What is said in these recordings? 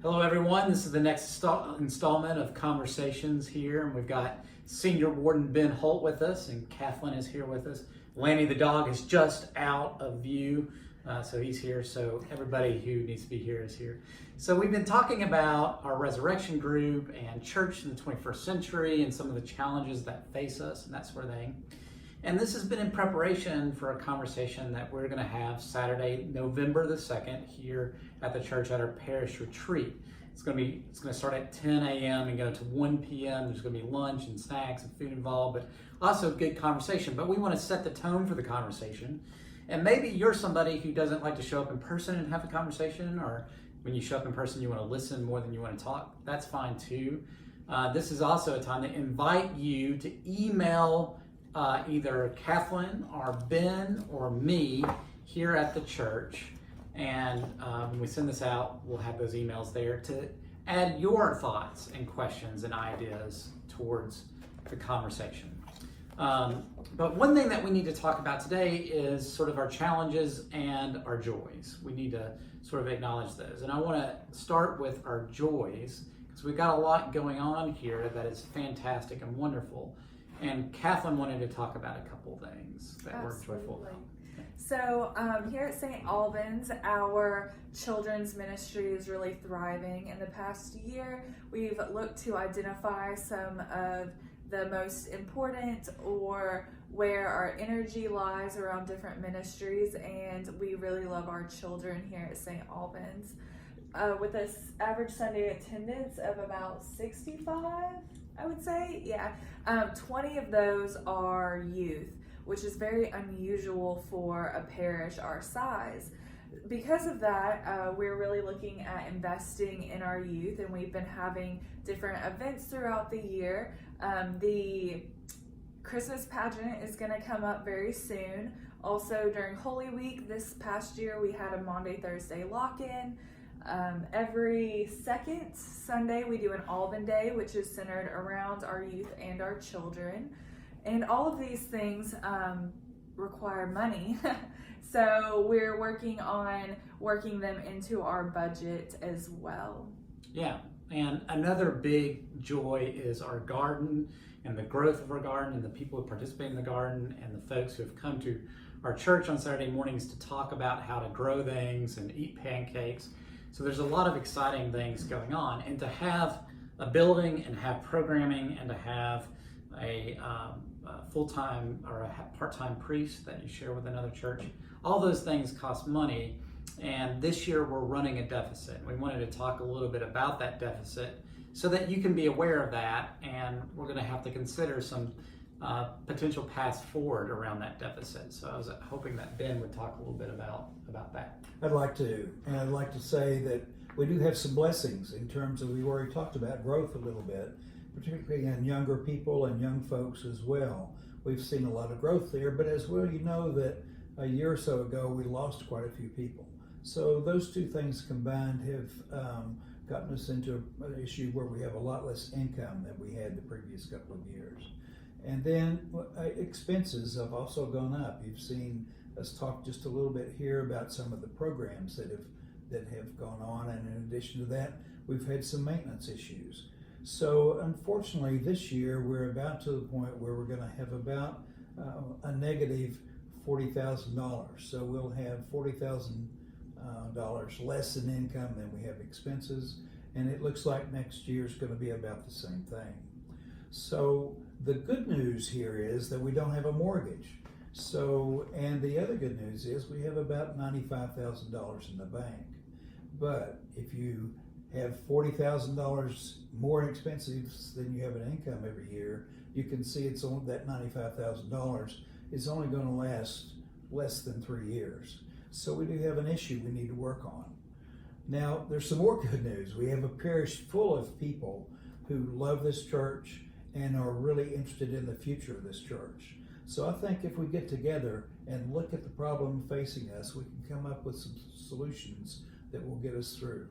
Hello everyone, this is the next installment of Conversations here, and we've got Senior Warden Ben Holt with us, and Kathleen is here with us. Lanny the dog is just out of view, so he's here, so everybody who needs to be here is here. So we've been talking about our resurrection group and church in the 21st century and some of the challenges that face us and that sort of thing. And this has been in preparation for a conversation that we're going to have Saturday, November the 2nd, here at the church at our parish retreat. It's going to start at 10 a.m. and go to 1 p.m. There's going to be lunch and snacks and food involved, but also good conversation. But we want to set the tone for the conversation. And maybe you're somebody who doesn't like to show up in person and have a conversation, or when you show up in person, you want to listen more than you want to talk. That's fine too. This is also a time to invite you to email either Kathleen or Ben or me here at the church, and when we send this out, we'll have those emails there to add your thoughts and questions and ideas towards the conversation. But one thing that we need to talk about today is sort of our challenges and our joys. We need to sort of acknowledge those, and I want to start with our joys because we've got a lot going on here that is fantastic and wonderful. And Kathleen wanted to talk about a couple things that we're joyful about. So here at St. Albans, our children's ministry is really thriving. In the past year, we've looked to identify some of the most important or where our energy lies around different ministries, and we really love our children here at St. Albans. With an average Sunday attendance of about 65, I would say, 20 of those are youth, which is very unusual for a parish our size. Because of that, we're really looking at investing in our youth, and we've been having different events throughout the year. The Christmas pageant is going to come up very soon. Also, during Holy Week this past year, we had a Maundy Thursday lock-in. Every second Sunday we do an Alban Day, which is centered around our youth and our children. And all of these things require money. So we're working on working them into our budget as well. Yeah, and another big joy is our garden and the growth of our garden and the people who participate in the garden and the folks who have come to our church on Saturday mornings to talk about how to grow things and eat pancakes. So there's a lot of exciting things going on, and to have a building and have programming and to have a full-time or a part-time priest that you share with another church, all those things cost money, and this year we're running a deficit. We wanted to talk a little bit about that deficit so that you can be aware of that, and we're going to have to consider some potential paths forward around that deficit. So I was hoping that Ben would talk a little bit about that. I'd like to, and I'd like to say that we do have some blessings in terms of, we already talked about growth a little bit, particularly in younger people and young folks as well. We've seen a lot of growth there, but as well, you know that a year or so ago, we lost quite a few people. So those two things combined have gotten us into an issue where we have a lot less income than we had the previous couple of years. And then expenses have also gone up. You've seen us talk just a little bit here about some of the programs that have gone on, and in addition to that, we've had some maintenance issues. So unfortunately, this year we're about to the point where we're going to have about a negative $40,000. So we'll have $40,000 less in income than we have expenses, and it looks like next year is going to be about the same thing. So the good news here is that we don't have a mortgage. So, and the other good news is we have about $95,000 in the bank. But if you have $40,000 more in expenses than you have in income every year, you can see it's only that $95,000 is only going to last less than 3 years. So we do have an issue we need to work on. Now, there's some more good news. We have a parish full of people who love this church and are really interested in the future of this church. So I think if we get together and look at the problem facing us, we can come up with some solutions that will get us through.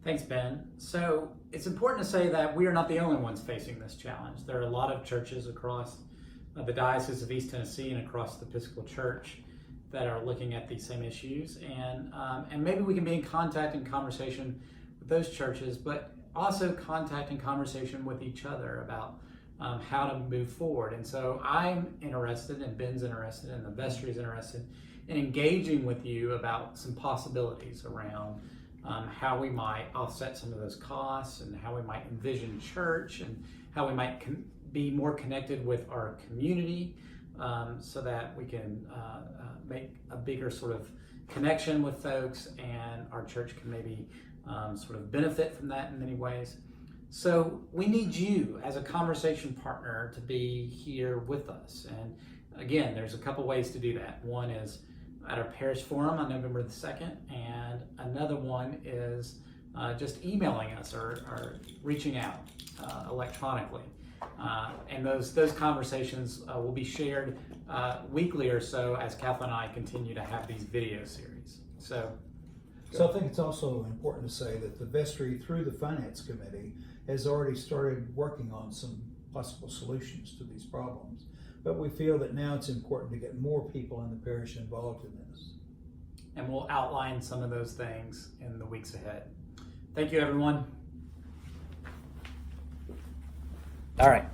Thanks, Ben. So it's important to say that we are not the only ones facing this challenge. There are a lot of churches across the Diocese of East Tennessee and across the Episcopal Church that are looking at these same issues, and maybe we can be in contact and conversation with those churches, but also contact and conversation with each other about how to move forward. And so I'm interested, and Ben's interested, and the vestry is interested in engaging with you about some possibilities around how we might offset some of those costs, and how we might envision church, and how we might be more connected with our community, so that we can make a bigger sort of connection with folks, and our church can maybe sort of benefit from that in many ways. So we need you as a conversation partner to be here with us. And again, there's a couple ways to do that. One is at our Parish Forum on November the 2nd, and another one is just emailing us or reaching out electronically. And those conversations will be shared weekly or so as Kathleen and I continue to have these video series. So I think it's also important to say that the vestry, through the Finance Committee, has already started working on some possible solutions to these problems. But we feel that now it's important to get more people in the parish involved in this. And we'll outline some of those things in the weeks ahead. Thank you, everyone. All right.